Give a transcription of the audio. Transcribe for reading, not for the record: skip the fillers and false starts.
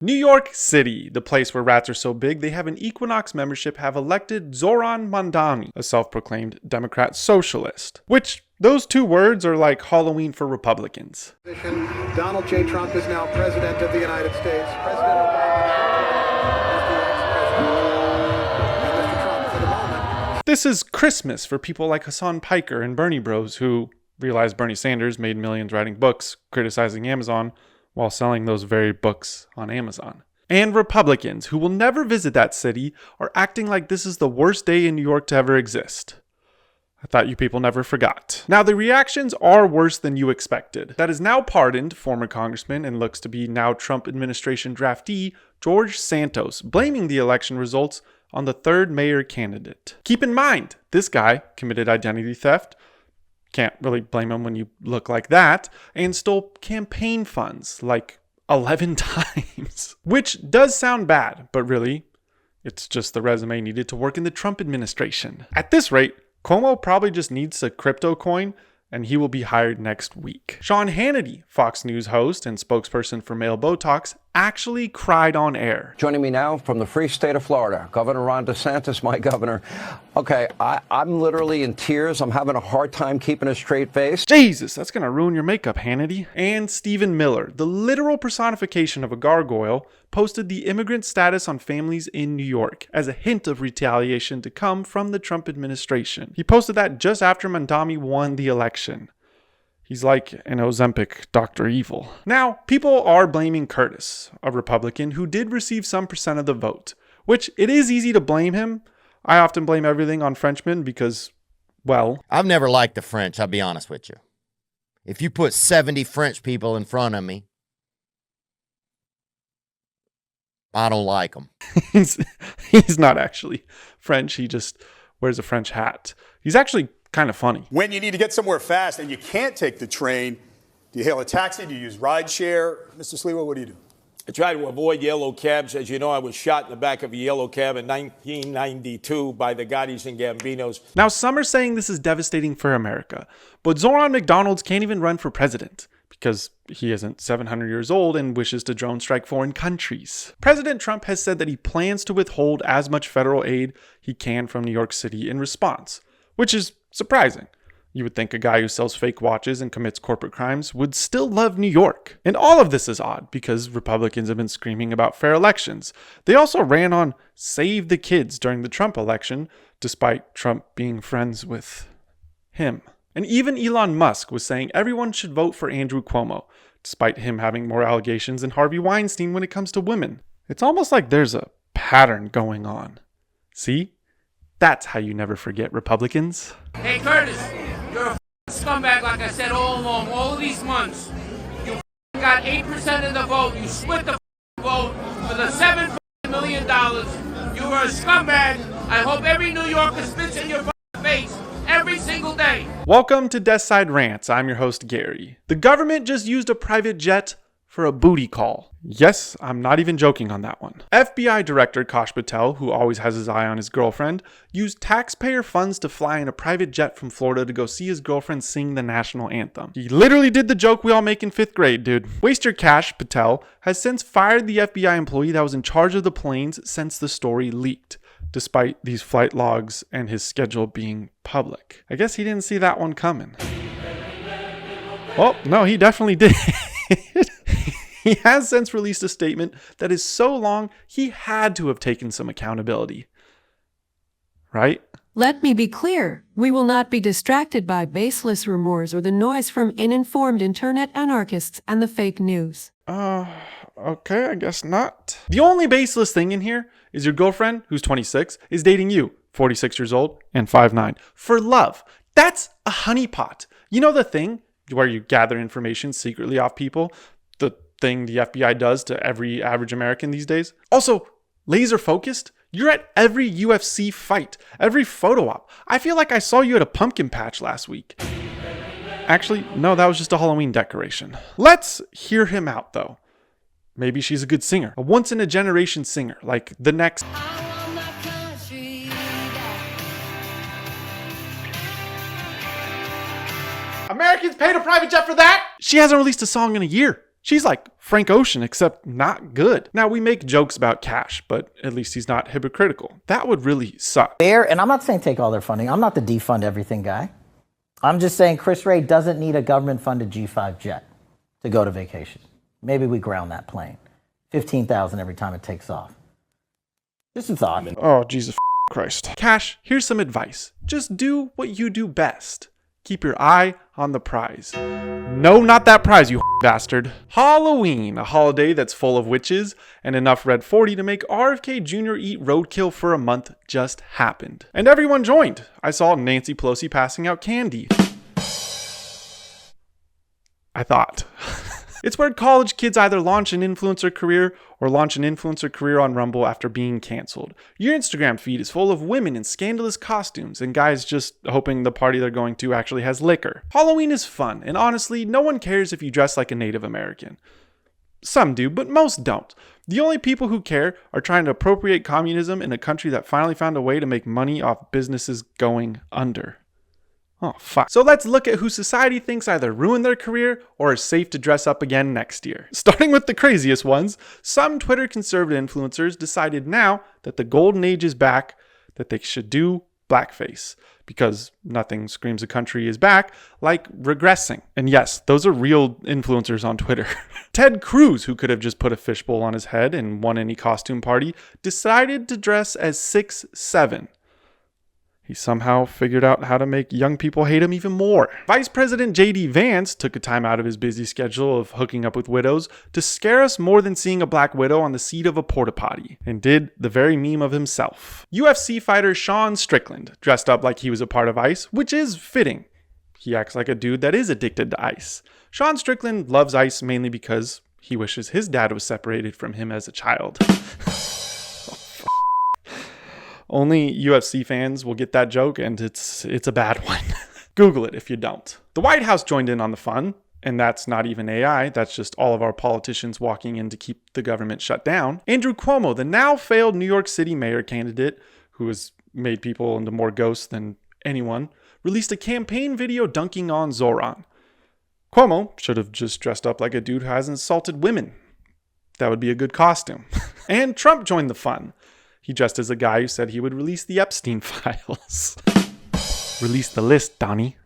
New York City, the place where rats are so big they have an Equinox membership, have elected Zohran Mamdani, a self-proclaimed Democrat socialist. Which, those two words are like Halloween for Republicans. Donald J. Trump is now President of the United States. President Obama. This is Christmas for people like Hassan Piker and Bernie Bros, who realized Bernie Sanders made millions writing books criticizing Amazon while selling those very books on Amazon. And Republicans, who will never visit that city, are acting like this is the worst day in New York to ever exist. I thought you people never forgot. Now, the reactions are worse than you expected. That is now pardoned former congressman and looks to be now Trump administration draftee George Santos, blaming the election results on the third mayor candidate. Keep in mind, this guy committed identity theft, can't really blame him when you look like that, and stole campaign funds like 11 times. Which does sound bad, but really, it's just the resume needed to work in the Trump administration. At this rate, Cuomo probably just needs a crypto coin, and he will be hired next week. Sean Hannity, Fox News host and spokesperson for Male Botox, actually cried on air. Joining me now from the free state of Florida, Governor Ron DeSantis, my governor. Okay, I'm literally in tears. I'm having a hard time keeping a straight face. Jesus, that's gonna ruin your makeup, Hannity. And Stephen Miller, the literal personification of a gargoyle, posted the immigrant status on families in New York as a hint of retaliation to come from the Trump administration. He posted that just after Mamdani won the election. He's like an Ozempic Dr. Evil. Now, people are blaming Curtis, a Republican who did receive some percent of the vote, which it is easy to blame him. I often blame everything on Frenchmen because, well... I've never liked the French, I'll be honest with you. If you put 70 French people in front of me, I don't like them. He's not actually French. He just wears a French hat. He's actually kind of funny. When you need to get somewhere fast and you can't take the train, do you hail a taxi? Do you use rideshare? Mr. Sliwa, what do you do? I try to avoid yellow cabs. As you know, I was shot in the back of a yellow cab in 1992 by the Gottis and Gambinos. Now, some are saying this is devastating for America, but Zoran McDonald's can't even run for president because he isn't 700 years old and wishes to drone strike foreign countries. President Trump has said that he plans to withhold as much federal aid he can from New York City in response, which is surprising. You would think a guy who sells fake watches and commits corporate crimes would still love New York. And all of this is odd because Republicans have been screaming about fair elections. They also ran on Save the Kids during the Trump election, despite Trump being friends with him. And even Elon Musk was saying everyone should vote for Andrew Cuomo, despite him having more allegations than Harvey Weinstein when it comes to women. It's almost like there's a pattern going on. See? That's how you never forget Republicans. Hey, Curtis, you're a scumbag like I said all along, all these months. You got 8% of the vote. You split the vote for the $7 million. You were a scumbag. I hope every New Yorker spits in your face every single day. Welcome to Death Side Rants. I'm your host, Gary. The government just used a private jet for a booty call. Yes, I'm not even joking on that one. FBI Director Kash Patel, who always has his eye on his girlfriend, used taxpayer funds to fly in a private jet from Florida to go see his girlfriend sing the national anthem. He literally did the joke we all make in 5th grade, dude. Waster Kash Patel has since fired the FBI employee that was in charge of the planes since the story leaked, despite these flight logs and his schedule being public. I guess he didn't see that one coming. Well, no, he definitely did. He has since released a statement that is so long, he had to have taken some accountability. Right? Let me be clear. We will not be distracted by baseless rumors or the noise from uninformed internet anarchists and the fake news. Okay, I guess not. The only baseless thing in here is your girlfriend, who's 26, is dating you, 46 years old and 5'9", for love. That's a honeypot. You know the thing where you gather information secretly off people? The thing the FBI does to every average American these days? Also, laser focused? You're at every UFC fight, every photo op. I feel like I saw you at a pumpkin patch last week. Actually, no, that was just a Halloween decoration. Let's hear him out, though. Maybe she's a good singer, a once-in-a-generation singer, like the next... Americans paid a private jet for that? She hasn't released a song in a year. She's like Frank Ocean, except not good. Now, we make jokes about Kash, but at least he's not hypocritical. That would really suck. And I'm not saying take all their funding. I'm not the defund everything guy. I'm just saying Chris Wray doesn't need a government-funded G5 jet to go to vacation. Maybe we ground that plane. $15,000 every time it takes off. Just a thought. Oh, Jesus Christ. Kash, here's some advice. Just do what you do best. Keep your eye on the prize. No, not that prize, you bastard. Halloween, a holiday that's full of witches and enough Red 40 to make RFK Jr. eat roadkill for a month just happened. And everyone joined. I saw Nancy Pelosi passing out candy. I thought. It's where college kids either launch an influencer career or launch an influencer career on Rumble after being canceled. Your Instagram feed is full of women in scandalous costumes and guys just hoping the party they're going to actually has liquor. Halloween is fun, and honestly, no one cares if you dress like a Native American. Some do, but most don't. The only people who care are trying to appropriate communism in a country that finally found a way to make money off businesses going under. Oh, fuck. So let's look at who society thinks either ruined their career or are safe to dress up again next year. Starting with the craziest ones, some Twitter conservative influencers decided now that the golden age is back, that they should do blackface. Because nothing screams a country is back like regressing. And yes, those are real influencers on Twitter. Ted Cruz, who could have just put a fishbowl on his head and won any costume party, decided to dress as 6'7". He somehow figured out how to make young people hate him even more. Vice President JD Vance took a time out of his busy schedule of hooking up with widows to scare us more than seeing a black widow on the seat of a porta potty, and did the very meme of himself. UFC fighter Sean Strickland dressed up like he was a part of ICE, which is fitting. He acts like a dude that is addicted to ICE. Sean Strickland loves ICE mainly because he wishes his dad was separated from him as a child. Only UFC fans will get that joke, and it's a bad one. Google it if you don't. The White House joined in on the fun, and that's not even AI, that's just all of our politicians walking in to keep the government shut down. Andrew Cuomo, the now failed New York City mayor candidate, who has made people into more ghosts than anyone, released a campaign video dunking on Zohran. Cuomo should have just dressed up like a dude who has insulted women. That would be a good costume. And Trump joined the fun. He dressed as a guy who said he would release the Epstein files. Release the list, Donnie.